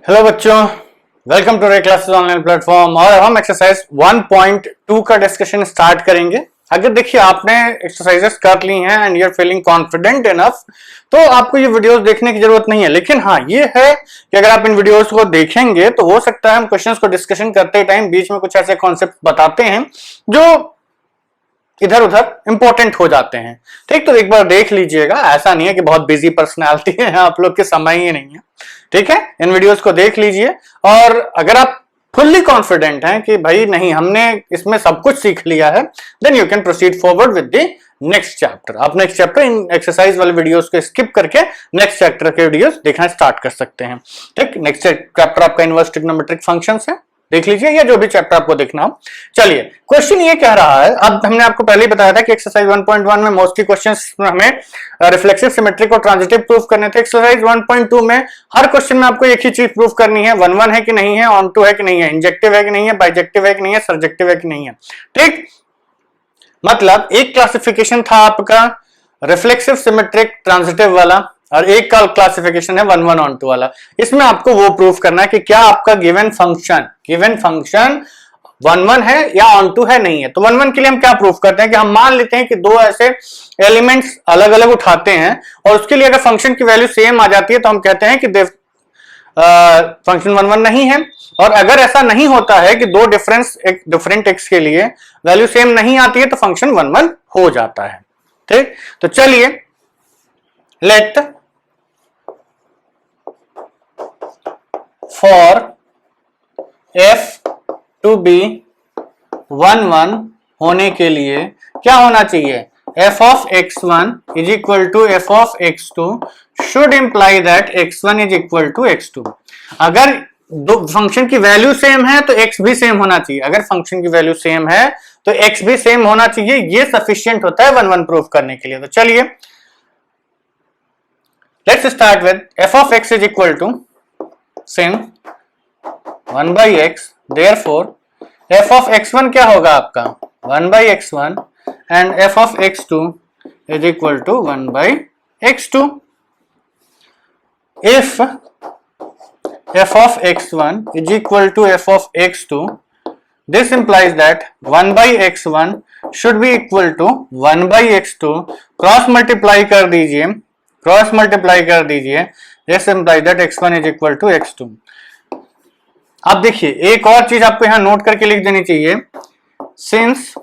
Hello बच्चों, welcome to रे classes online platform. और हम एक्सरसाइज 1.2 का डिस्कशन स्टार्ट करेंगे। अगर देखिए आपने एक्सरसाइजेस कर ली हैं and you are feeling confident enough तो आपको ये वीडियोस देखने की जरूरत नहीं है। लेकिन हाँ, ये है कि अगर आप इन वीडियोस को देखेंगे तो हो सकता है हम क्वेश्चंस को डिस्कशन करते टाइम बीच में कुछ ऐसे कॉन्सेप्ट बताते हैं जो इधर उधर इंपॉर्टेंट हो जाते हैं। ठीक, तो एक बार देख लीजिएगा। ऐसा नहीं है कि बहुत बिजी पर्सनालिटी है, आप लोग के समय ही नहीं है। ठीक है, इन वीडियोस को देख लीजिए और अगर आप फुल्ली कॉन्फिडेंट हैं कि भाई नहीं हमने इसमें सब कुछ सीख लिया है, then you can proceed forward with the next chapter. आप नेक्स्ट चैप्टर इन एक्सरसाइज वाले वीडियोस को स्किप करके नेक्स्ट चैप्टर के वीडियोस देखना स्टार्ट कर सकते हैं। ठीक, नेक्स्ट चैप्टर आपका इनवर्स ट्रिग्नोमेट्रिक फंक्शंस है, देख लीजिए, या जो भी चैप्टर आपको देखना हो। चलिए, क्वेश्चन ये कह रहा है, अब हमने आपको पहले ही बताया था कि एक्सरसाइज 1.1 में मोस्टली क्वेश्चंस में हमें रिफ्लेक्सिव, सिमेट्रिक और ट्रांजिटिव प्रूफ करने थे। एक्सरसाइज 1.2 में हर क्वेश्चन में आपको एक ही चीज प्रूफ करनी है, 1-1 है कि नहीं है, ऑन टू है कि नहीं है, इंजेक्टिव है कि नहीं है, बाइजेक्टिव है कि नहीं है, सर्जेक्टिव है कि नहीं है। ठीक, मतलब एक क्लासिफिकेशन था आपका रिफ्लेक्सिव, सिमेट्रिक, ट्रांजिटिव वाला, और एक का क्लासिफिकेशन है 1-1 ऑन टू वाला। इसमें आपको वो प्रूफ करना है कि क्या आपका गिवन फंक्शन 1-1 है या ऑन टू है, नहीं है। तो 1-1 के लिए हम क्या प्रूफ करते हैं कि हम मान लेते हैं कि दो ऐसे एलिमेंट्स अलग अलग उठाते हैं और उसके लिए अगर फंक्शन की वैल्यू सेम आ जाती है तो हम कहते हैं कि फंक्शन 1-1 नहीं है। और अगर ऐसा नहीं होता है कि दो डिफरेंट एक्स के लिए वैल्यू सेम नहीं आती है तो फंक्शन 1-1 हो जाता है। ठीक, तो चलिए, let for f to be 1-1 होने के लिए क्या होना चाहिए, f of x1 is equal to f of x2 should imply that x1 is equal to x2। अगर दो फंक्शन की वैल्यू सेम है तो x भी सेम होना चाहिए। अगर फंक्शन की वैल्यू सेम है तो x भी सेम होना चाहिए। ये सफिशिएंट होता है 1-1 प्रूफ करने के लिए। तो चलिए, let's start with f of x is equal to sin 1 by x, therefore f of x1 क्या होगा आपका 1 by x1 and f of x2 is equal to 1 by x2। if f of x1 is equal to f of x2, this implies that 1 by x1 should be equal to 1 by x2। Cross multiply कर दीजिए, this implies that x1 is equal to x2। अब देखिए, एक और चीज आपको यहां note करके लिख देनी चाहिए, since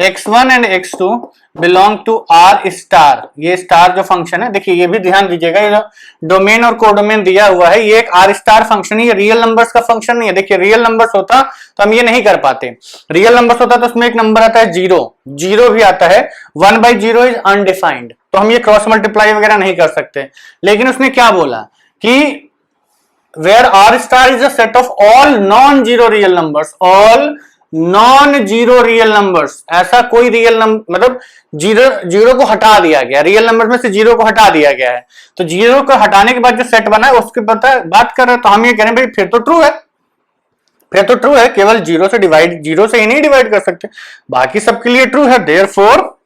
x1 and x2 belong to R star. ये स्टार जो फंक्शन है, देखिए ये भी ध्यान दीजिएगा, ये जो डोमेन और कोडोमेन दिया हुआ है ये एक R स्टार फंक्शन है, ये रियल नंबर्स का फंक्शन नहीं है। देखिए, रियल नंबर्स होता तो हम ये नहीं कर पाते। रियल नंबर्स होता तो उसमें एक नंबर आता है जीरो भी आता है, 1 by 0 इज अनडिफाइंड, तो हम ये क्रॉस मल्टीप्लाई वगैरह नहीं कर सकते। लेकिन उसने क्या बोला कि where R star is a set of all non-zero real numbers, all non-zero real numbers। ऐसा कोई रियल नंबर, मतलब जीरो को हटा दिया गया, रियल नंबर में से जीरो को हटा दिया गया है, तो जीरो को हटाने के बाद जो सेट बना है उसके बात कर रहे हैं। तो हम ये कह रहे हैं भाई फिर तो ट्रू है, केवल जीरो से ही नहीं डिवाइड कर सकते, बाकी सबके लिए ट्रू है। देयरफॉर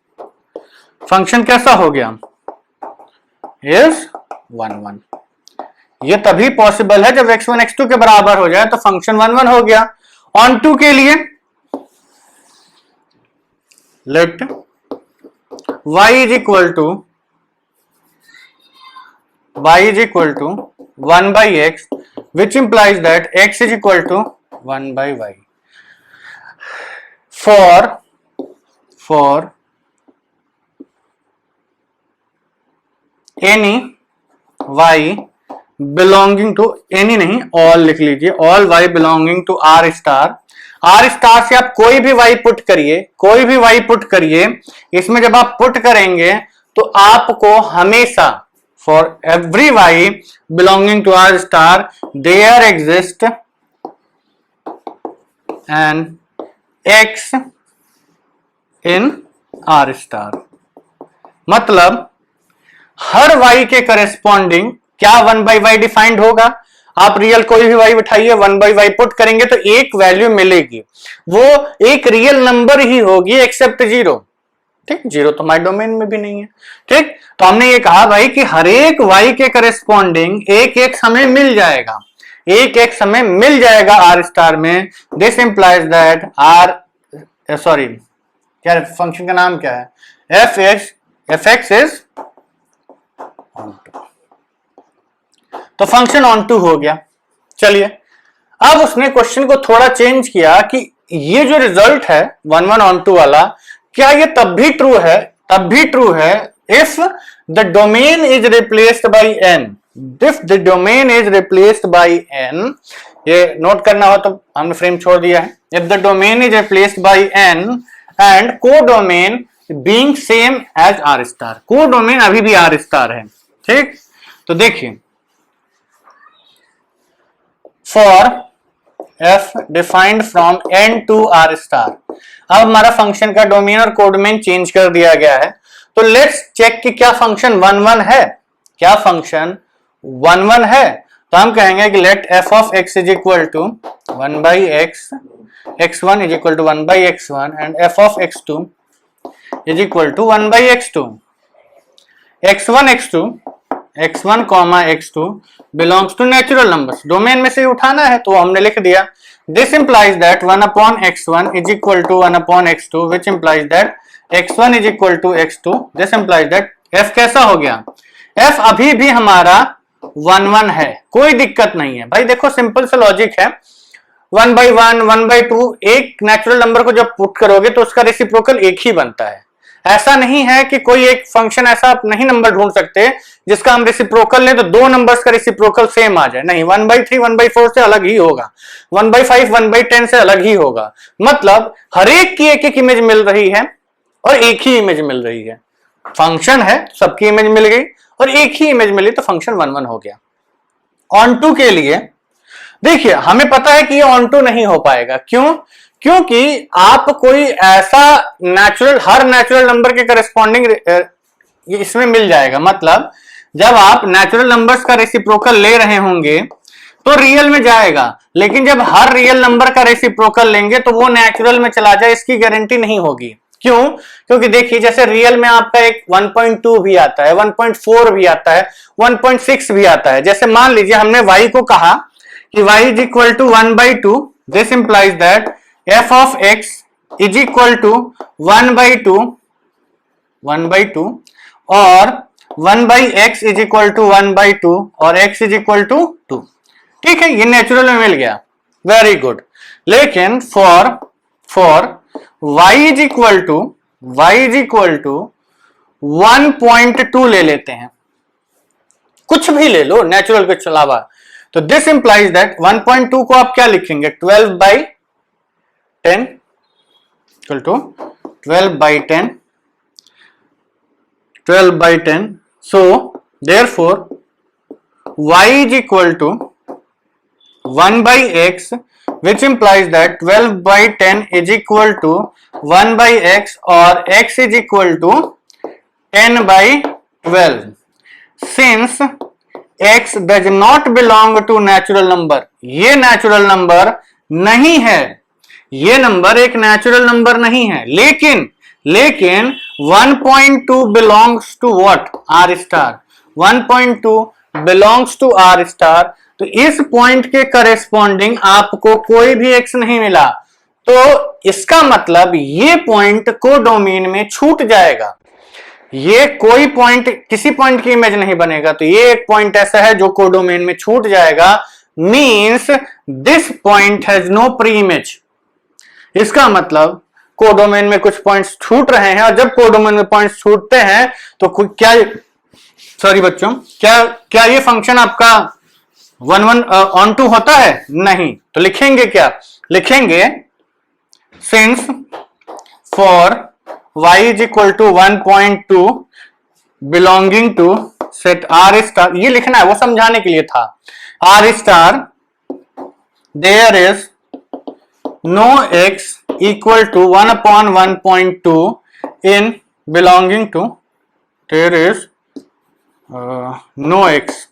फंक्शन कैसा हो गया, इज 1-1। ये तभी पॉसिबल है जब x1 x2 के बराबर हो जाए, तो फंक्शन 1-1 हो गया। ऑन टू के लिए let y is equal to 1 by x, which implies that x is equal to 1 by y। for any y belonging to, any नहीं ऑल लिख लीजिए, all y belonging to R star. R star से आप कोई भी y put करिए, इसमें जब आप पुट करेंगे तो आपको हमेशा for every y belonging to R star there exist an x in R star. मतलब हर y के करेस्पॉन्डिंग क्या 1 by y डिफाइंड होगा। आप रियल कोई भी y उठाइए, 1 by y पुट करेंगे तो एक वैल्यू मिलेगी, वो एक रियल नंबर ही होगी एक्सेप्ट जीरो। ठीक, जीरो तो हमारे डोमेन में भी नहीं है। ठीक, तो हमने ये कहा भाई कि हर एक y के करेस्पॉन्डिंग एक एक समय मिल जाएगा, एक एक समय मिल जाएगा आर स्टार में। This implies that R, sorry क्या फंक्शन का नाम क्या है, F x is onto. तो फंक्शन ऑन टू हो गया। चलिए अब उसने क्वेश्चन को थोड़ा चेंज किया कि ये जो रिजल्ट है 1 1 ऑन टू वाला, क्या ये तब भी ट्रू है, तब भी ट्रू है if the domain is replaced by n, if the domain is replaced by n, ये नोट करना हो तो हमने फ्रेम छोड़ दिया है, if the domain is replaced by n and codomain being same as R star, codomain अभी भी आर स्टार है। ठीक, तो देखिए for f defined from n to r star, अब हमारा फंक्शन का डोमेन और कोडोमेन चेंज कर दिया गया है। तो लेट्स चेक कि क्या फंक्शन 1 1 है, क्या फंक्शन 1 1 है। तो हम कहेंगे कि let f of x is equal to 1 by X, x1 is equal to 1 by x1 and f of x2 is equal to 1 by x2। x1 comma x2 belongs to natural numbers, domain में से उठाना है तो हमने लिख दिया। This implies that 1 upon x1 is equal to 1 upon x2 which implies that x1 is equal to x2। This implies that f कैसा हो गया, f अभी भी हमारा 1 1 है, कोई दिक्कत नहीं है भाई। देखो सिंपल सा लॉजिक है, 1 बाई 1 1 बाई 2, एक नेचुरल नंबर को जब पुट करोगे तो उसका रेसिप्रोकल एक ही बनता है। ऐसा नहीं है कि कोई एक फंक्शन ऐसा आप नहीं नंबर ढूंढ सकते जिसका हम रेसिप्रोकल लें तो दो नंबर्स का रेसिप्रोकल सेम आ जाए, नहीं, 1 बाई 3 1 बाई 4 से अलग ही होगा, 1 बाई 5 1 बाई 10 से अलग ही होगा। मतलब हर एक की एक एक इमेज मिल रही है और एक ही इमेज मिल रही है, फंक्शन है सबकी इमेज मिल गई और एक ही इमेज मिली तो फंक्शन 1 1 हो गया। ऑन टू के लिए देखिए हमें पता है कि ये ऑन टू नहीं हो पाएगा, क्यों, क्योंकि आप कोई ऐसा नेचुरल, हर नेचुरल नंबर के करस्पॉन्डिंग इसमें मिल जाएगा। मतलब जब आप नेचुरल नंबर्स का रेसिप्रोकल ले रहे होंगे तो रियल में जाएगा, लेकिन जब हर रियल नंबर का रेसिप्रोकल लेंगे तो वो नेचुरल में चला जाए इसकी गारंटी नहीं होगी। क्यों, क्योंकि देखिए जैसे रियल में आपका एक 1.2 भी आता है, 1.4 भी आता है, 1.6 भी आता है। जैसे मान लीजिए हमने y को कहा कि y is equal to 1/2, this implies that f of x is equal to 1/2 और 1/x इज इक्वल टू 1/2 और x इज इक्वल टू 2। ठीक है, ये नेचुरल में मिल गया, वेरी गुड। लेकिन for y is equal to 1.2 ले लेते हैं, कुछ भी ले लो नेचुरल के अलावा, तो दिस इंप्लाइज दैट 1.2 को आप क्या लिखेंगे, 12/10 equal to 12/10। So therefore y is equal to 1/x, which implies that 12/10 is equal to 1/x और x is equal to 10/12. Since x does not belong to natural number, ये natural number नहीं है, ये number एक natural number नहीं है, लेकिन 1.2 belongs to what, r star, 1.2 belongs to r star. तो इस पॉइंट के करेस्पॉन्डिंग आपको कोई भी x नहीं मिला, तो इसका मतलब ये पॉइंट को डोमेन में छूट जाएगा, ये कोई पॉइंट, किसी पॉइंट की इमेज नहीं बनेगा। तो ये एक पॉइंट ऐसा है जो कोडोमेन में छूट जाएगा, means this point has no preimage. इसका मतलब कोडोमेन में कुछ पॉइंट्स छूट रहे हैं, और जब कोडोमेन में पॉइंट्स छूटते हैं तो क्या, सॉरी बच्चों, क्या ये फंक्शन आपका 1 1 ऑन टू होता है? नहीं। तो लिखेंगे क्या, लिखेंगे since for y is equal to 1.2 belonging to set r star, ये लिखना है, वो समझाने के लिए था, r star there is no x equal to 1 upon 1.2 in belonging to, there is no x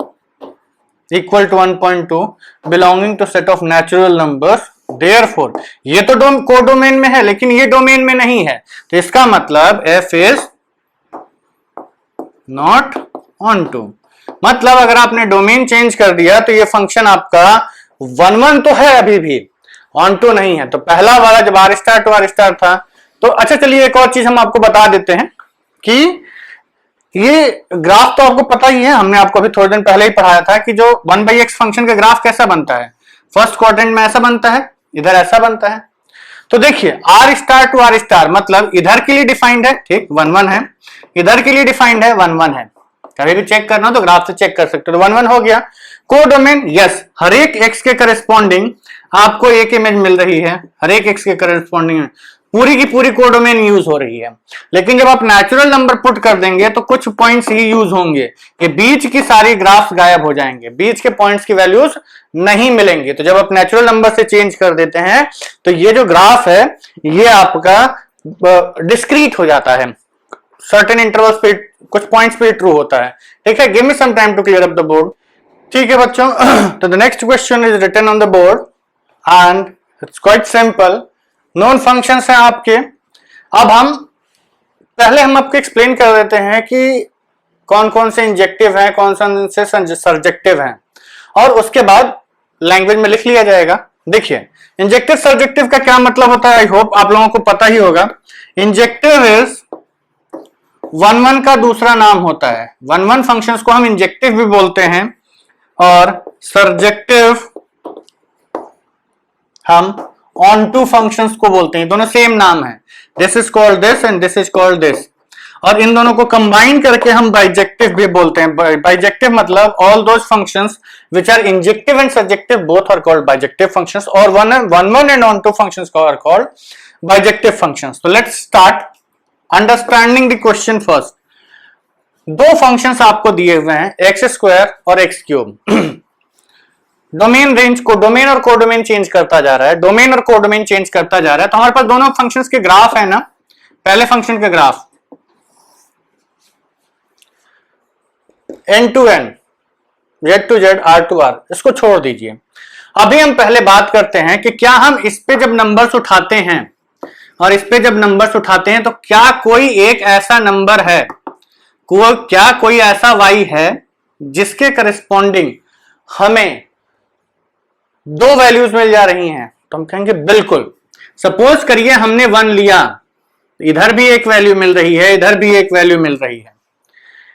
equal to 1.2 belonging to set of natural numbers therefore ये तो कोडोमेन में है लेकिन ये डोमेन में नहीं है, तो इसका मतलब f is not onto. मतलब अगर आपने डोमेन चेंज कर दिया तो ये फंक्शन आपका 1 तो है अभी भी, ऑन टू नहीं है। तो पहला वाला जब r star to r star था तो अच्छा चलिए एक और चीज हम आपको बता देते हैं कि ये ग्राफ तो आपको पता ही है, हमने आपको अभी थोड़े दिन पहले ही पढ़ाया था कि जो 1/x फंक्शन का ग्राफ कैसा बनता है, फर्स्ट क्वाड्रेंट में ऐसा बनता है, इधर ऐसा बनता है। तो देखिए r star to r star मतलब इधर के लिए डिफाइंड है, ठीक 1 है, इधर के लिए डिफाइंड है 1 है। कभी भी चेक करना तो ग्राफ से चेक कर सकते हो। तो 1 हो गया। कोडोमेन यस, हर एक x के करस्पॉन्डिंग आपको एक इमेज मिल रही है, हर एक x के करस्पॉन्डिंग पूरी की पूरी कोडोमेन यूज हो रही है। लेकिन जब आप नेचुरल नंबर पुट कर देंगे तो कुछ पॉइंट्स ही यूज होंगे, ये बीच की सारी ग्राफ्स गायब हो जाएंगे, बीच के पॉइंट्स की वैल्यूज नहीं मिलेंगे। तो जब आप नेचुरल नंबर से चेंज कर देते हैं तो ये जो ग्राफ है ये आपका डिस्क्रीट हो जाता है, सर्टेन इंटरवल्स पे कुछ पॉइंट्स पे ट्रू होता है। ठीक है, give me some time to clear up the board. ठीक है बच्चों, तो the next question is written on the board and it's quite simple. Known functions हैं आपके। अब हम आपको एक्सप्लेन कर देते हैं कि कौन कौन से इंजेक्टिव हैं, कौन कौन से सर्जेक्टिव हैं, और उसके बाद लैंग्वेज में लिख लिया जाएगा। देखिए इंजेक्टिव सर्जेक्टिव का क्या मतलब होता है, आई होप आप लोगों को पता ही होगा। इंजेक्टिव इज 1 का दूसरा नाम होता है। 1 फंक्शंस को हम इंजेक्टिव भी बोलते हैं और सर्जेक्टिव हम ऑन टू फंक्शंस को बोलते हैं, दोनों सेम नाम है। This is called this and this is called this, और इन दोनों को कंबाइन करके हम बाइजेक्टिव भी बोलते हैं। बाइजेक्टिव मतलब all those functions which are injective and surjective both are called bijective functions, और one and onto functions are called bijective functions. तो let's start understanding the question first. दो functions आपको दिए हुए हैं एक्स स्क्वायर और X cube. Domain range को domain और कोडोमेन चेंज करता जा रहा है, डोमेन और कोडोमेन चेंज करता जा रहा है। तो हमारे पास दोनों फंक्शंस के ग्राफ है ना। पहले फंक्शन के graph n to n, z to z, r to r, इसको छोड़ दीजिए। अभी हम पहले बात करते हैं कि क्या हम इस पे जब नंबर्स उठाते हैं और इस पे जब नंबर्स उठाते हैं तो क्या कोई एक ऐसा नंबर है, क्या कोई ऐसा y है जिसके करस्पॉन्डिंग हमें दो वैल्यूज मिल जा रही हैं। तो हम कहेंगे बिल्कुल। सपोज करिए हमने 1 लिया, इधर भी एक वैल्यू मिल रही है, इधर भी एक वैल्यू मिल रही है,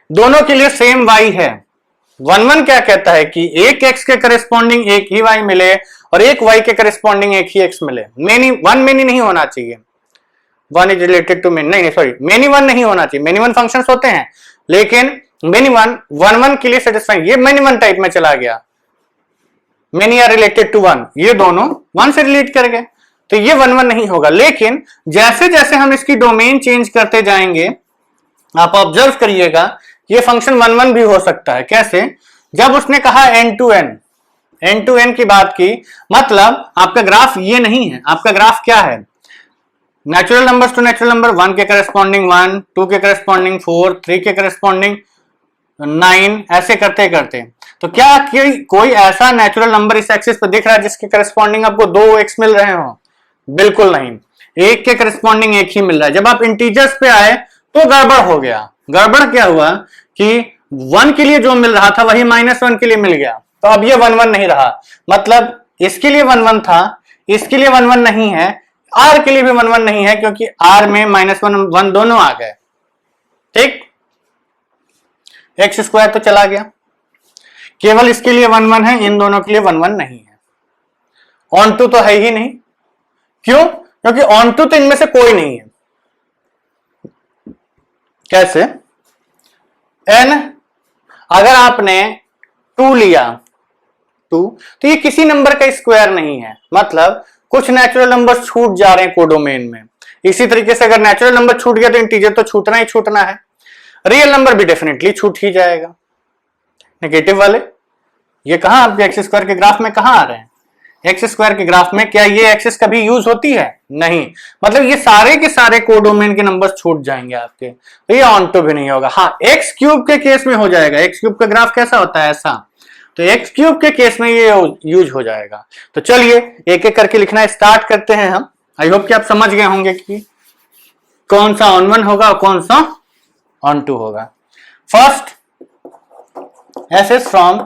दोनों के लिए सेम y है। 1 क्या कहता है कि एक x के करस्पॉन्डिंग एक ही y मिले और एक y के करस्पॉन्डिंग एक ही x मिले। मेनी नहीं होना चाहिए, 1 इज रिलेटेड टू मेनी, नहीं सॉरी, मेनी 1 नहीं होना चाहिए। मेनी 1 फंक्शंस होते हैं लेकिन मेनी 1 के लिए सेटिस्फाइंग, ये मेनी 1 टाइप में चला गया। मेनी आर रिलेटेड टू 1, ये दोनों 1 से रिलेट कर गए, तो ये 1 नहीं होगा। लेकिन जैसे जैसे हम इसकी डोमेन चेंज करते जाएंगे, आप ऑब्जर्व करिएगा ये फंक्शन 1 भी हो सकता है। कैसे? जब उसने कहा n to n की बात की, मतलब आपका ग्राफ ये नहीं है। आपका ग्राफ क्या है? Natural numbers to natural number, 1 के करस्पॉन्डिंग 1, 2 के करस्पॉन्डिंग 4, 3 के करस्पॉन्डिंग 9, ऐसे करते करते। तो क्या कोई ऐसा नेचुरल नंबर इस एक्सिस पर दिख रहा है जिसके करस्पॉन्डिंग आपको 2x मिल रहे हो? बिल्कुल नहीं, एक के करस्पॉन्डिंग एक ही मिल रहा है। जब आप इंटीजर्स पे आए तो गड़बड़ हो गया। गड़बड़ क्या हुआ कि 1 के लिए जो मिल रहा था वही -1 के लिए मिल गया, तो अब ये 1 नहीं रहा। मतलब इसके लिए 1 था, इसके लिए 1 नहीं है, r के लिए भी 1 नहीं है, क्योंकि r में -1 1 दोनों आ गए। ठीक, एक्स स्क्वायर तो चला गया, केवल इसके लिए 1 है, इन दोनों के लिए 1 नहीं है। ऑन टू तो है ही नहीं। क्यों? क्योंकि ऑन टू तो इनमें से कोई नहीं है। कैसे? n अगर आपने 2 लिया, 2, तो ये किसी नंबर का स्क्वायर नहीं है। मतलब कुछ नेचुरल नंबर छूट जा रहे हैं कोडोमेन में। इसी तरीके से अगर नेचुरल नंबर छूट गया तो इंटीजर तो छूटना ही छूटना है, रियल नंबर भी डेफिनेटली छूट ही जाएगा। नेगेटिव वाले ये कहां आपके एक्स स्क्वायर के ग्राफ में कहां आ रहे हैं? एक्स स्क्वायर के ग्राफ में क्या ये एक्सिस कभी यूज होती है? नहीं। मतलब ये सारे के सारे कोडोमेन के नंबर्स छूट जाएंगे आपके, तो ये ऑन टू भी नहीं होगा। हाँ, एक्स क्यूब के केस में हो जाएगा। एक्स क्यूब का ग्राफ कैसा होता है? ऐसा तो एक्स क्यूब के केस में ये यूज हो जाएगा। तो चलिए एक एक करके लिखना स्टार्ट करते हैं हम। आई होप कि आप समझ गए होंगे कि कौन सा ऑन वन होगा और कौन सा ऑन टू होगा। First, f is from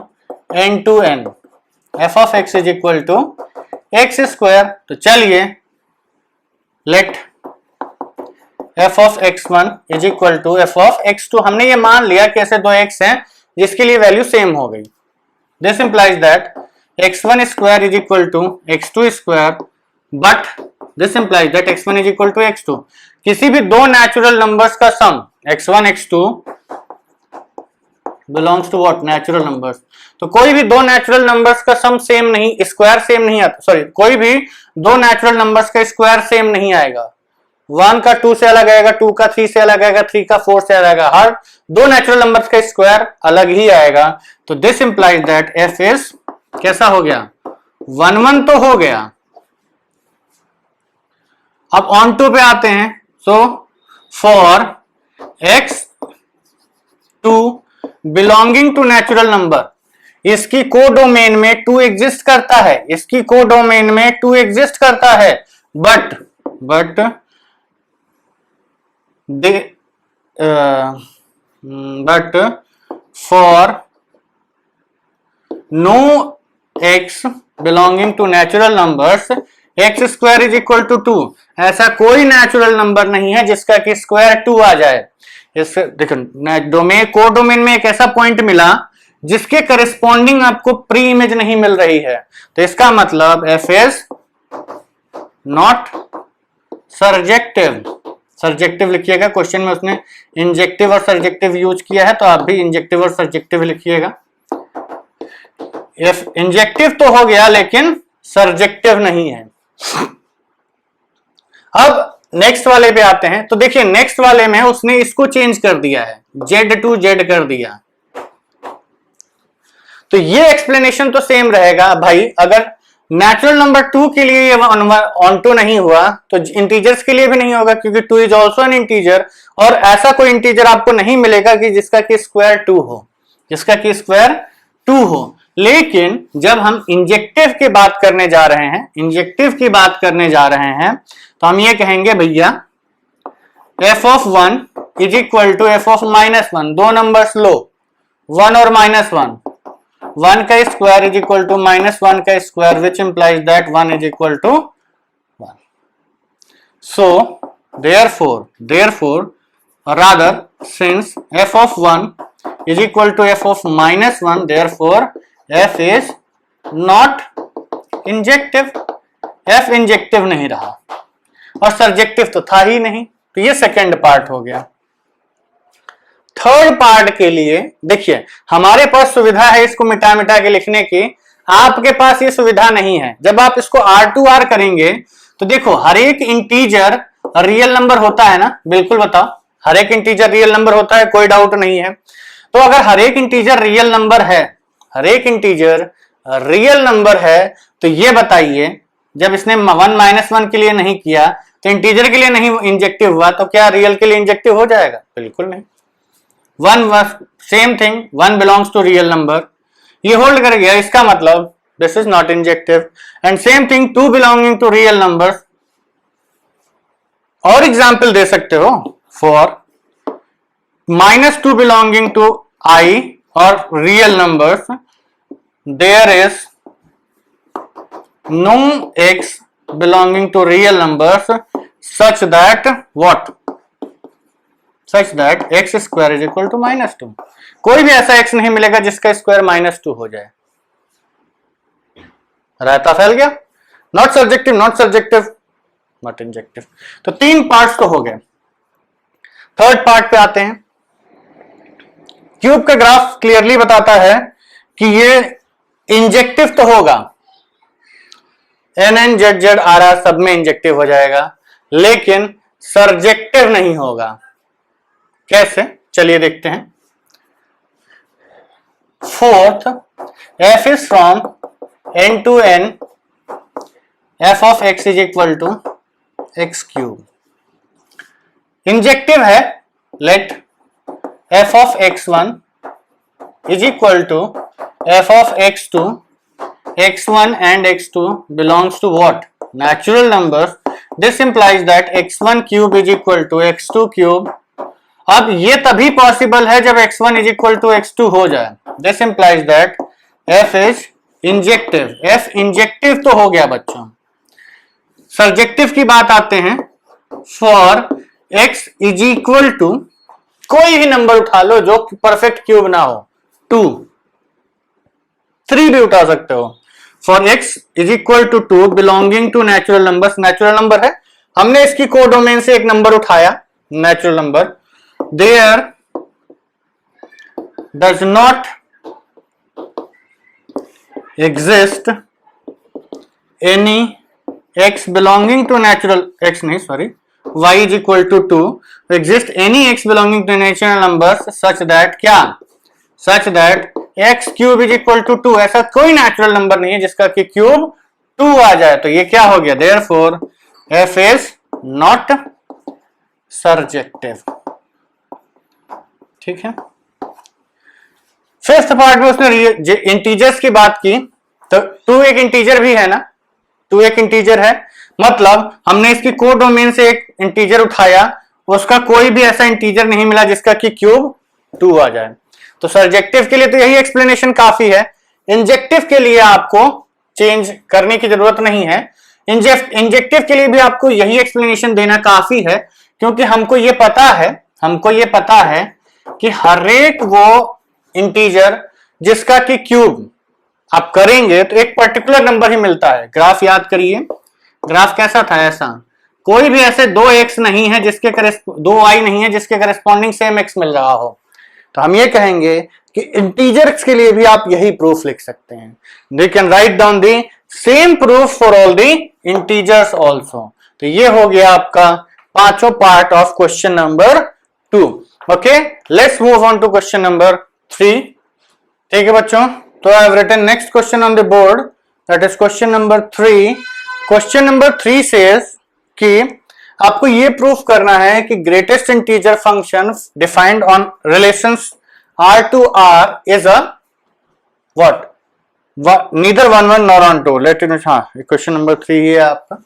n to n, f of x is equal to x square। तो चलिए let f of x1 is equal to f of x2, हमने ये मान लिया कि ऐसे दो x हैं जिसके लिए वैल्यू सेम हो गई। This implies that x1 square is equal to x2 square, but this implies that x1 is equal to x2। किसी भी दो नेचुरल नंबर्स का सम x1 x2 belongs to what? Natural numbers. तो कोई भी दो नेचुरल नंबर्स का सम सेम नहीं, स्क्वायर सेम नहीं आता, सॉरी कोई भी दो नेचुरल नंबर्स का स्क्वायर सेम नहीं आएगा। 1 का 2 से अलग आएगा, 2 का 3 से अलग आएगा, 3 का 4 से अलग आएगा, हर दो नेचुरल नंबर्स का स्क्वायर अलग ही आएगा। तो this implies that f is कैसा हो गया? 1 1 तो हो गया। अब ऑन टू पे आते हैं। So for x2 belonging to natural number, इसकी कोडोमेन में 2 एग्जिस्ट करता है, इसकी कोडोमेन में 2 एग्जिस्ट करता है, but for no x belonging to natural numbers x square is equal to 2। ऐसा कोई नेचुरल नंबर नहीं है जिसका कि स्क्वायर 2 आ जाए। इससे देखो डोमेन कोडोमेन में एक ऐसा पॉइंट मिला जिसके करस्पॉन्डिंग आपको प्री इमेज नहीं मिल रही है, तो इसका मतलब f is not surjective. Surjective लिखिएगा, क्वेश्चन में उसने इंजेक्टिव और सर्जेक्टिव यूज किया है, तो आप भी इंजेक्टिव और सर्जेक्टिव लिखिएगा। इंजेक्टिव तो हो गया लेकिन सर्जेक्टिव नहीं है। अब नेक्स्ट वाले पे आते हैं। तो देखिए नेक्स्ट वाले में उसने इसको चेंज कर दिया है, z टू z कर दिया। तो ये एक्सप्लेनेशन तो सेम रहेगा भाई। अगर नेचुरल नंबर 2 के लिए ये ऑन टू नहीं हुआ तो इंटीजर्स के लिए भी नहीं होगा, क्योंकि 2 इज ऑल्सो एन इंटीजर, और ऐसा कोई इंटीजर आपको नहीं मिलेगा कि जिसका कि स्क्वायर 2 हो, जिसका कि स्क्वायर 2 हो। लेकिन जब हम इंजेक्टिव की बात करने जा रहे हैं, इंजेक्टिव की बात करने जा रहे हैं, तो हम ये कहेंगे भैया f of 1 is equal to f of -1। दो नंबर्स लो, 1 और -1, 1 का स्क्वायर इज इक्वल टू -1 का square, which implies that 1 is equal to 1। So therefore rather since f of 1 is equal to f of -1, therefore f is not injective। f injective नहीं रहा और surjective तो था ही नहीं। तो ये सेकेंड पार्ट हो गया। थर्ड पार्ट के लिए देखिए हमारे पास सुविधा है इसको मिटा मिटा के लिखने की, आपके पास ये सुविधा नहीं है। जब आप इसको R2R करेंगे तो देखो हर एक इंटीजर रियल नंबर होता है ना, बिल्कुल बताओ, हर एक इंटीजर रियल नंबर होता है, कोई डाउट नहीं है। तो अगर हर एक इंटीजर रियल नंबर है, हर एक इंटीजर रियल नंबर है, तो ये बताइए जब इसने 1 -1 के लिए नहीं किया तो इंटीजर के लिए नहीं इंजेक्टिव हुआ, तो क्या रियल के लिए इंजेक्टिव हो जाएगा? बिल्कुल नहीं। 1 same thing, 1 belongs to real number, ये होल्ड कर गया, इसका मतलब this is not injective. And same thing 2 belonging to real numbers. और एग्जाम्पल दे सकते हो, फॉर -2 बिलोंगिंग टू I और real numbers, there is no x belonging to real numbers such that what? Such that x square is equal to -2। कोई भी ऐसा x नहीं मिलेगा जिसका स्क्वायर -2 हो जाए। रायता फैल गया। Not subjective, not subjective, not injective. तो 3 पार्ट्स तो हो गए। थर्ड पार्ट पे आते हैं। क्यूब का ग्राफ क्लियरली बताता है कि ये इंजेक्टिव तो होगा, NN ZZ RR सब में इंजेक्टिव हो जाएगा, लेकिन सर्जेक्टिव नहीं होगा। कैसे? चलिए देखते हैं। Fourth, f is from n to n, f of x is equal to x cube। Injective है, late f of x1 is equal to f of x2, x1 and x2 belongs to what? Natural numbers. This implies that x1 cube is equal to x2 cube. अब ये तभी possible है जब x1 is equal to x2 हो जाए. This implies that f is injective. f injective तो हो गया बच्चों. सर्जेक्टिव की बात आते हैं. For x is equal to, कोई भी नंबर उठा लो जो परफेक्ट क्यूब ना हो. 2, 3 भी उठा सकते हो. For x is equal to 2 belonging to natural numbers. Natural number है, हमने इसकी कोडोमेन से एक नंबर उठाया. Natural number. There does not exist any x belonging to natural x नहीं sorry y is equal to 2 exist any x belonging to natural numbers such that क्या, such that x cube is equal to 2. ऐसा कोई natural number नहीं है जिसका कि cube 2 आ जाए. तो ये क्या हो गया? therefore f is not surjective. ठीक है. फिफ्थ पार्ट में उसने इंटीजर्स की बात की. तो 2 एक इंटीजर भी है ना, 2 एक इंटीजर है, मतलब हमने इसकी कोडोमेन से एक इंटीजर उठाया, उसका कोई भी ऐसा इंटीजर नहीं मिला जिसका कि क्यूब 2 आ जाए. तो सर्जेक्टिव के लिए तो यही एक्सप्लेनेशन काफी है. इंजेक्टिव के लिए आपको चेंज करने की जरूरत नहीं है. इंजेक्टिव के लिए भी आपको यही एक्सप्लेनेशन देना काफी है, क्योंकि हमको ये पता है कि हर एक वो इंटीजर जिसका कि क्यूब आप करेंगे तो एक पर्टिकुलर नंबर ही मिलता है. ग्राफ याद करिए. ग्राफ कैसा था? ऐसा. कोई भी ऐसे 2x नहीं है जिसके 2y नहीं है जिसके करस्पॉन्डिंग सेम x मिल रहा हो. तो हम ये कहेंगे कि इंटीजर्स के लिए भी आप यही प्रूफ लिख सकते हैं. They can write down the same proof for all the integers also. तो ये हो गया आपका पांचों part of question number 2. Okay, let's move on to question number 3. ठीक है बच्चों. तो I have written next question on the board, that is question number 3. Question number 3 says कि आपको ये प्रूफ करना है कि greatest integer function defined on relations r to r is a what? Neither 1 1 nor on 2. Let it. हाँ, question number 3 ही है आपका.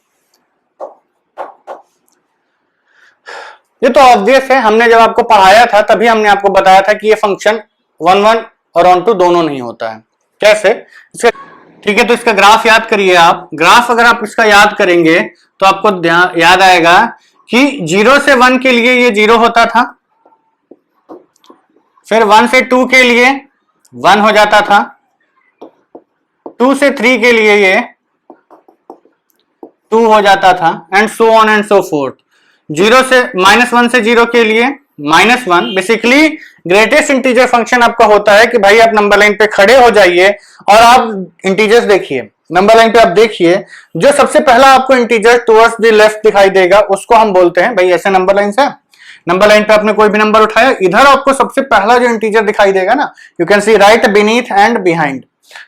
ये तो ऑब्वियस है, हमने जब आपको पढ़ाया था तभी हमने आपको बताया था कि ये फंक्शन 1 1 और ऑन 2 दोनों नहीं होता है. कैसे? इसका ठीक है. तो इसका ग्राफ याद करिए आप. ग्राफ अगर आप इसका याद करेंगे तो आपको याद आएगा कि 0 से 1 के लिए ये 0 होता था, फिर 1 से 2 के लिए 1 हो जाता था, 2 से 3 के लिए ये 2 हो जाता था, and so on and so fourth. 0 से -1 से 0 के लिए -1. बेसिकली ग्रेटेस्ट इंटीजर फंक्शन आपका होता है कि भाई आप नंबर लाइन पे खड़े हो जाइए और आप इंटीजर्स देखिए. नंबर लाइन पे आप देखिए, जो सबसे पहला आपको इंटीजर टुवर्ड्स द लेफ्ट दिखाई देगा उसको हम बोलते हैं भाई ऐसे नंबर लाइन है. नंबर लाइन पे आपने कोई भी नंबर उठाया, इधर आपको सबसे पहला जो इंटीजर दिखाई देगा ना, you can see right, beneath and behind.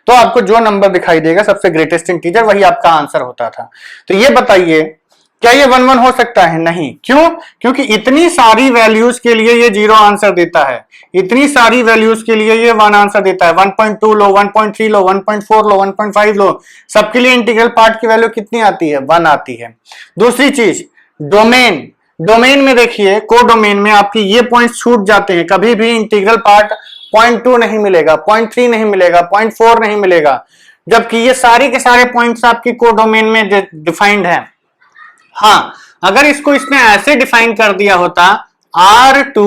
तो आपको जो नंबर दिखाई देगा सबसे ग्रेटेस्ट इंटीजर, वही आपका आंसर होता था. तो ये बताइए क्या ये 1 1 हो सकता है? नहीं. क्यों? क्योंकि इतनी सारी वैल्यूज के लिए ये 0 आंसर देता है, इतनी सारी वैल्यूज के लिए ये 1 आंसर देता है. 1.2 लो, 1.3 लो, 1.4 लो, 1.5 लो, सबके लिए इंटीग्रल पार्ट की वैल्यू कितनी आती है? 1 आती है. दूसरी चीज, डोमेन. डोमेन में देखिए, को डोमेन में आपकी ये पॉइंट्स छूट जाते हैं. कभी भी इंटीग्रल पार्ट 0.2 नहीं मिलेगा, 0.3 नहीं मिलेगा, 0.4 नहीं मिलेगा, जबकि ये सारे के सारे पॉइंट्स आपकी को डोमेन में डिफाइंड है. हाँ, अगर इसको इसने ऐसे डिफाइन कर दिया होता R to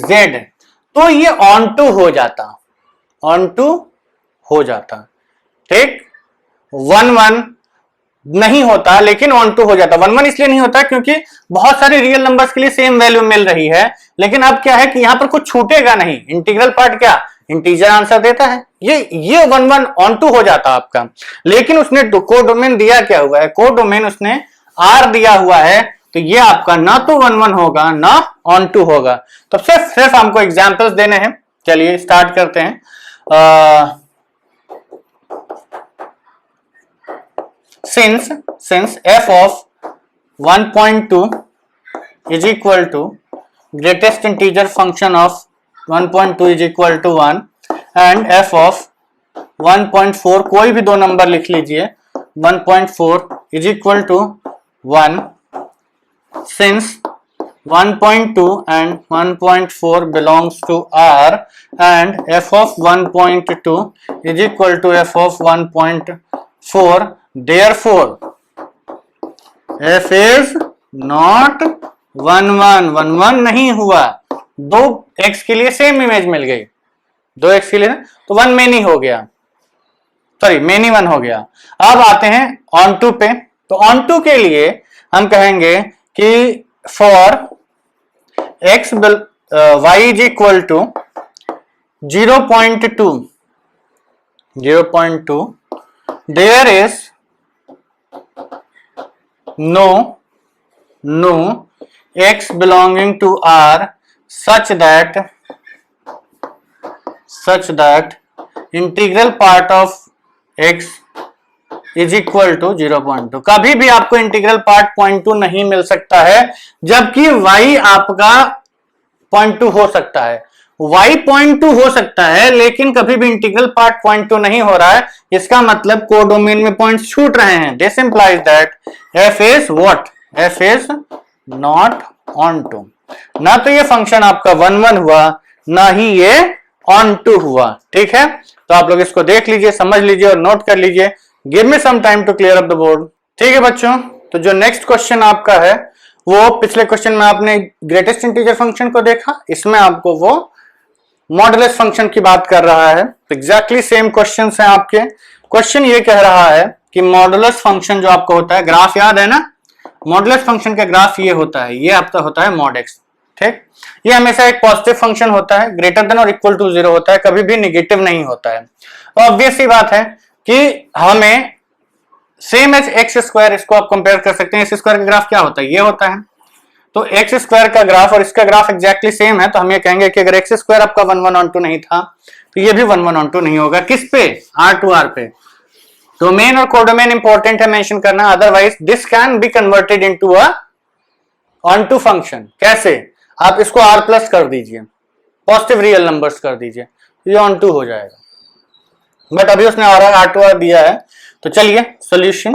Z तो ये ऑन टू हो जाता, ऑन टू हो जाता. ठीक, 1 1 नहीं होता लेकिन ऑन टू हो जाता. 1 1 इसलिए नहीं होता क्योंकि बहुत सारे रियल नंबर्स के लिए सेम वैल्यू मिल रही है, लेकिन अब क्या है कि यहां पर कुछ छूटेगा नहीं. इंटीग्रल पार्ट क्या इंटीजर आंसर देता है, ये 1 1 ऑन टू हो जाता आपका. लेकिन उसने को डोमेन दिया क्या हुआ है? को डोमेन उसने R दिया हुआ है, तो ये आपका ना तो 1 1 होगा ना ऑन टू होगा. तो सिर्फ हमको एग्जांपल्स देने हैं. चलिए स्टार्ट करते हैं. since f of 1.2 is equal to greatest integer function of 1.2 is equal to 1 and f of 1.4, कोई भी दो नंबर लिख लीजिए, 1.4 is equal to 1, since 1.2 and 1.4 belongs to R and f of 1.2 is equal to f of 1.4, therefore f is not 1 1 1 1 नहीं हुआ, दो x के लिए सेम इमेज मिल गई, दो x के लिए ना, तो 1 मेनी हो गया, सॉरी मेनी 1 हो गया। अब आते हैं ऑन टू पे, तो ऑन टू के लिए हम कहेंगे कि for x y is equal to 0.2 there is no x belonging to R such that integral part of x is equal to 0.2। कभी भी आपको इंटीग्रल पार्ट 0.2 नहीं मिल सकता है, जबकि y आपका 0.2 हो सकता है, y 0.2 हो सकता है, लेकिन कभी भी इंटीग्रल पार्ट 0.2 नहीं हो रहा है। इसका मतलब कोडोमेन में पॉइंट्स छूट रहे हैं। This implies that f is what, f is not onto. ना तो ये फंक्शन आपका 1 1 हुआ, ना ही ये ऑन टू हुआ। ठीक है, तो आप लोग इसको देख लीजिए, समझ लीजिए और नोट कर लीजिए। Give me some time to clear up the board. ठीक है बच्चों, तो जो नेक्स्ट क्वेश्चन आपका है वो पिछले क्वेश्चन में आपने ग्रेटेस्ट इंटीजर फंक्शन को देखा, इसमें आपको वो मॉडुलस फंक्शन की बात कर रहा है। तो एग्जैक्टली सेम क्वेश्चंस हैं आपके। क्वेश्चन ये कह रहा है कि मॉडुलस फंक्शन जो आपको होता है, ग्राफ याद है ना, मॉडुलस फंक्शन का ग्राफ ये होता है, ये आपका होता है मॉड एक्स। ठीक, ये हमेशा एक पॉजिटिव फंक्शन होता है, ग्रेटर देन और इक्वल टू 0 होता है, कभी भी निगेटिव नहीं होता है। ऑब्वियस सी बात है कि हमें सेम एज एक्स स्क्वायर, इसको आप कंपेयर कर सकते हैं। एक्स स्क्वायर का ग्राफ क्या होता है, ये होता है। तो एक्स स्क्वायर का ग्राफ और इसका ग्राफ एग्जैक्टली सेम है, तो हम ये कहेंगे कि अगर एक्स स्क्वायर आपका 1 1 ऑन 2 नहीं था, तो ये भी 1 1 ऑन 2 नहीं होगा। किस पे, R to R पे। डोमेन और कोडोमेन इंपॉर्टेंट है मेंशन करना, otherwise this can be converted into a onto function. कैसे, आप इसको R प्लस कर दीजिए, पॉजिटिव रियल नंबर्स कर दीजिए, ये ऑन टू हो जाएगा। बट अभी उसने R to R दिया है, तो चलिए सॉल्यूशन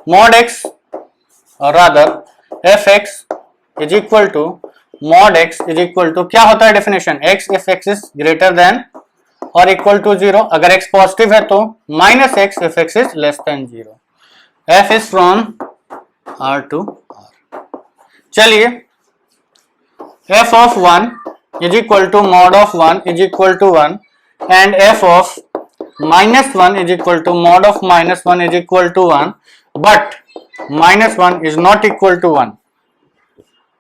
मॉड एक्स और rather f x is equal to mod x is equal to, क्या होता है definition, x if x is greater than और इक्वल टू 0, अगर एक्स पॉजिटिव है तो minus x if x is less than 0। F is from R to R। चलिए f of 1 is equal to mod of 1 is equal to 1 and f of minus 1 is equal to mod of minus 1 is equal to 1, but minus 1 is not equal to 1।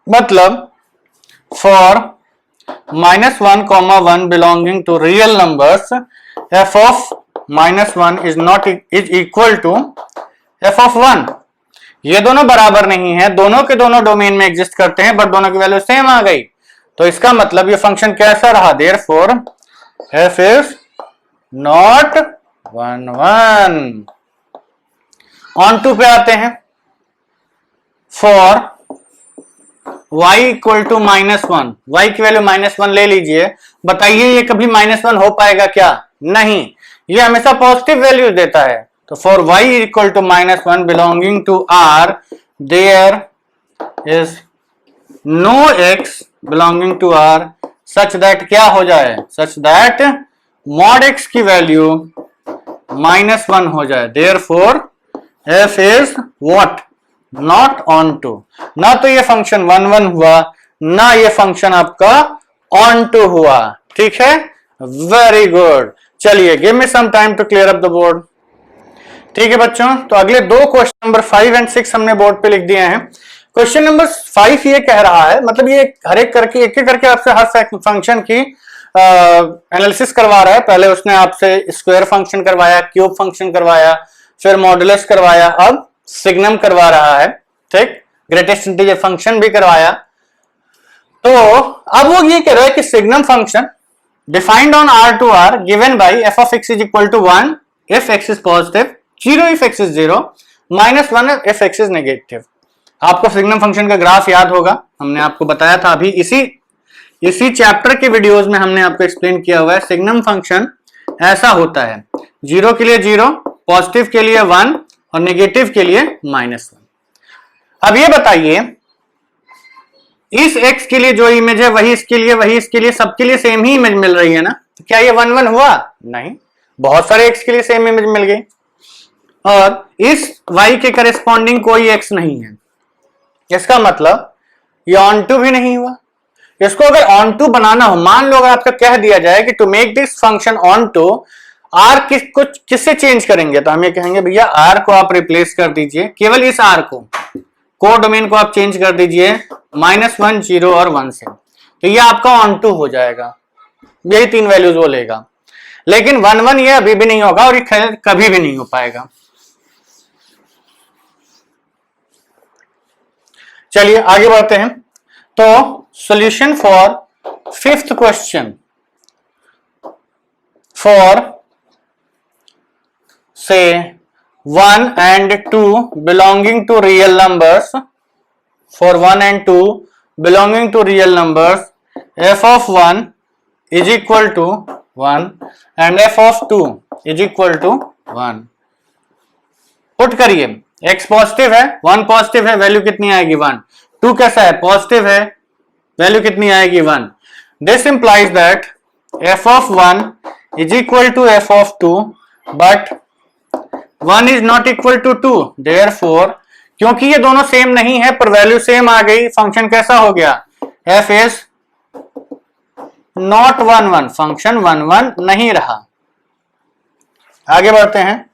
मतलब for minus 1 comma 1 belonging to real numbers, f of minus 1 is not is equal to f of 1। ये दोनों बराबर नहीं है, दोनों के दोनों domain में एग्जिस्ट करते हैं, बट दोनों की वैल्यू सेम आ गई, तो इसका मतलब ये फंक्शन कैसा रहा, therefore f is not 1 1। Onto पे आते हैं, for y equal to -1, y की वैल्यू -1 ले लीजिए। बताइए ये कभी -1 हो पाएगा क्या, नहीं, ये हमेशा पॉजिटिव वैल्यू देता है। तो for y equal to -1 belonging to R, there is no x belonging to R such that क्या हो जाए, सच दैट मॉड x की वैल्यू -1 हो जाए। Therefore f is what, not onto. ना तो ये फंक्शन 1 1 हुआ, ना ये फंक्शन आपका ऑन टू हुआ। ठीक है, वेरी गुड। चलिए give me some time to clear up the board. ठीक है बच्चों, तो अगले दो क्वेश्चन नंबर 5 एंड 6 हमने बोर्ड पे लिख दिए हैं। क्वेश्चन नंबर 5 ये कह रहा है, मतलब ये हर एक करके एक एक करके आपसे हर फंक्शन की एनालिसिस करवा रहा है। पहले उसने आपसे स्क्वायर फंक्शन करवाया, क्यूब फंक्शन करवाया, फिर मॉडुलस करवाया, अब सिग्नम करवा रहा है। ठीक, ग्रेटेस्ट इंटीजर फंक्शन भी करवाया। तो अब वो ये कह रहा है कि signum function defined on R to R given by f of x is equal to 1 if x is positive, 0 if x is 0, -1 if x is negative। आपको सिग्नम फंक्शन का ग्राफ याद होगा, हमने आपको बताया था अभी इसी चैप्टर के वीडियोस में हमने आपको एक्सप्लेन किया हुआ है। सिग्नम फंक्शन ऐसा होता है, 0 के लिए 0, पॉजिटिव के लिए 1 और नेगेटिव के लिए -1। अब ये बताइए इस x के लिए जो इमेज है वही इसके लिए, वही इसके लिए, सबके लिए सेम ही इमेज मिल रही है ना, तो क्या ये 1 1 हुआ? नहीं, बहुत सारे x के लिए सेम इमेज मिल गई और इस y के करेस्पॉन्डिंग कोई x नहीं है। इसका मतलब ये ऑन टू भी नहीं हुआ। इसको अगर ऑन टू बनाना हो, मान लो अगर आपका कह दिया जाए कि to make this function onto r किससे चेंज करेंगे, तो हम ये कहेंगे भैया r को आप रिप्लेस कर दीजिए, केवल इस r को, कोडोमेन को आप चेंज कर दीजिए -1 0 और 1 से, तो ये आपका ऑन टू हो जाएगा, यही 3 वैल्यूज वो लेगा। लेकिन 1 1 ये अभी भी नहीं होगा और ये कभी भी नहीं हो पाएगा। चलिए आगे बढ़ते हैं। तो solution for 5th question for से 1 and 2 belonging to real numbers, for 1 and 2 belonging to real numbers, f of 1 is equal to 1 and f of 2 is equal to 1। Put करिए, x पॉजिटिव है, 1 पॉजिटिव है, value कितनी आएगी 1, 2 कैसा है, positive है, value कितनी आएगी 1। This implies that f of 1 is equal to f of 2 but 1 is not equal to 2, therefore क्योंकि ये दोनों सेम नहीं है पर वैल्यू सेम आ गई, फंक्शन कैसा हो गया, f is not 1 1, फंक्शन 1 1 नहीं रहा। आगे बढ़ते हैं।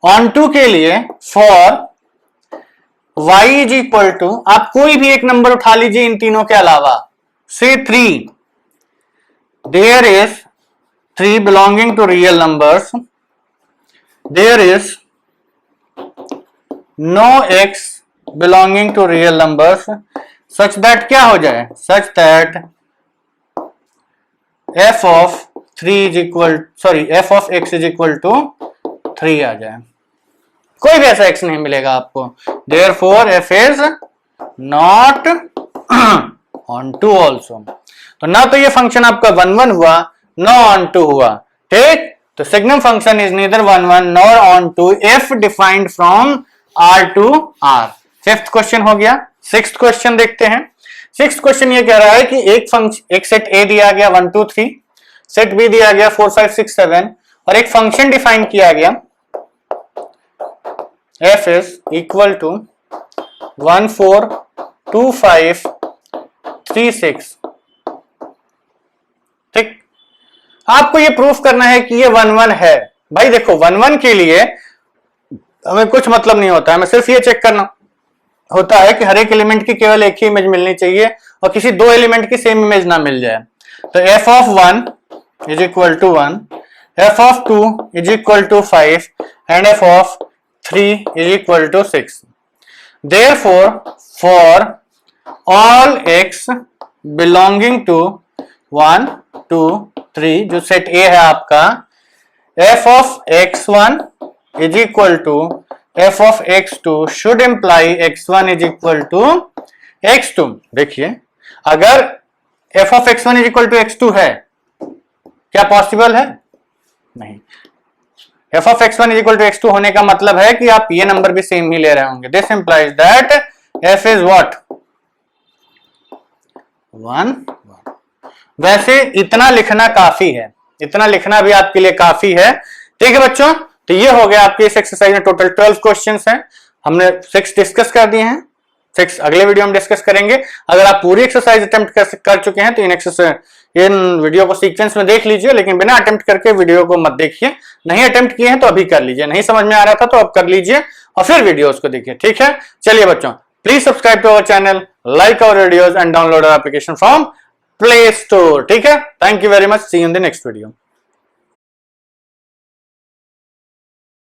ऑन टू के लिए for y is equal to, आप कोई भी एक नंबर उठा लीजिए इन तीनों के अलावा, से 3, there is 3 belonging to real numbers, there is no x belonging to real numbers, such that क्या हो जाए, सच दैट f of 3 is equal, sorry f of x is equal to 3 आ जाए। कोई भी ऐसा x नहीं मिलेगा आपको, therefore f is not on to also। तो ना तो ये फंक्शन आपका 1 1 हुआ, ना on to हुआ, ठीक। तो signum function is neither 1 1 nor on to if defined from R to R। 5th question हो गया। 6th क्वेश्चन देखते हैं। 6th क्वेश्चन ये कह रहा है कि एक सेट A दिया गया 1 2 3, सेट B दिया गया 4 5 6 7 और एक फंक्शन डिफाइन किया गया f is equal to 1 4 2 5 3 6, ठीक। आपको ये प्रूफ करना है कि ये 1 1 है। भाई देखो 1 1 के लिए हमें कुछ मतलब नहीं होता है, हमें सिर्फ ये चेक करना होता है कि हर एक एलिमेंट की केवल एक ही इमेज मिलनी चाहिए और किसी 2 एलिमेंट की सेम इमेज ना मिल जाए। तो f of 1 is equal to 1, f of 2 is equal to 5 and f of 3 is equal to 6। Therefore, for all x belonging to 1 2 3 जो सेट A है आपका, f of x1 is equal to f of x2 should imply x1 is equal to x2। देखिए अगर f of x1 is equal to x2 है, क्या possible है? नहीं। f of x1 is equal to x2 होने का मतलब है कि आप ये नंबर भी सेम ही ले रहे होंगे। This implies that f is what 1 1। वैसे इतना लिखना काफी है, इतना लिखना भी आपके लिए काफी है, ठीक है बच्चों। तो ये हो गया आपके इस एक्सरसाइज में टोटल 12 क्वेश्चंस हैं। हमने 6 डिस्कस कर दिए हैं, 6 अगले वीडियो में डिस्कस करेंगे। अगर आप पूरी एक्सरसाइज अटेम्प्ट कर चुके हैं तो इन वीडियो को सीक्वेंस में देख लीजिए, लेकिन बिना अटेम्प्ट करके वीडियो को मत देखिए। नहीं अटेम्प्ट किए हैं तो अभी कर लीजिए, नहीं समझ में आ रहा था तो अब कर लीजिए और फिर वीडियोस को देखिए, ठीक है। चलिए बच्चों, please subscribe to our channel, like our videos and download our application from play store, ठीक है। Thank you very much, see you in the next video.